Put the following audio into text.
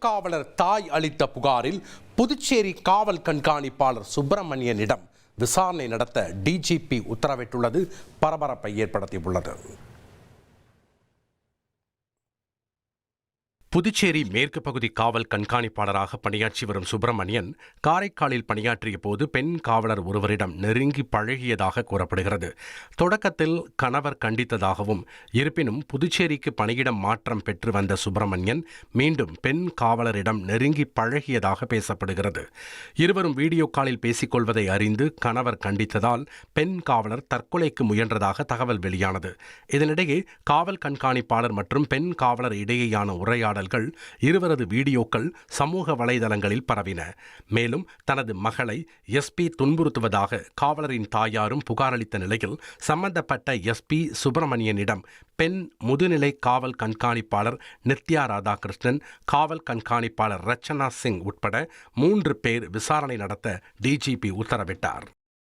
காவலர் தாய் அளித்த புகாரில் புதுச்சேரி காவல் கண்காணிப்பாளர் சுப்பிரமணியனிடம் விசாரணை நடத்த டிஜிபி உத்தரவிட்டுள்ளது பரபரப்பை ஏற்படுத்தியுள்ளது. புதுச்சேரி மேற்கு பகுதி காவல் கண்காணிப்பாளராக பணியாற்றி வரும் சுப்பிரமணியன் காரைக்காலில் பணியாற்றிய போது பெண் காவலர் ஒருவரிடம் நெருங்கி பழகியதாக கூறப்படுகிறது. தொடக்கத்தில் கணவர் கண்டித்ததாகவும், இருப்பினும் புதுச்சேரிக்கு பணியிடம் மாற்றம் பெற்று வந்த சுப்பிரமணியன் மீண்டும் பெண் காவலரிடம் நெருங்கி பழகியதாக பேசப்படுகிறது. இருவரும் வீடியோ காலில் பேசிக்கொள்வதை அறிந்து கணவர் கண்டித்ததால் பெண் காவலர் தற்கொலைக்கு முயன்றதாக தகவல் வெளியானது. இதனிடையே காவல் கண்காணிப்பாளர் மற்றும் பெண் காவலர் இடையேயான உரையாடல் இருவரது வீடியோக்கள் சமூக வலைதளங்களில் பரவின. மேலும் தனது மகளை எஸ்பி துன்புறுத்துவதாக காவலரின் தாயாரும் புகார் அளித்த நிலையில் சம்பந்தப்பட்ட எஸ்பி சுப்பிரமணியனிடம் பெண் முதுநிலை காவல் கண்காணிப்பாளர் நித்யா ராதாகிருஷ்ணன், காவல் கண்காணிப்பாளர் ரச்சனா சிங் உட்பட 3 பேர் விசாரணை நடத்த டிஜிபி உத்தரவிட்டார்.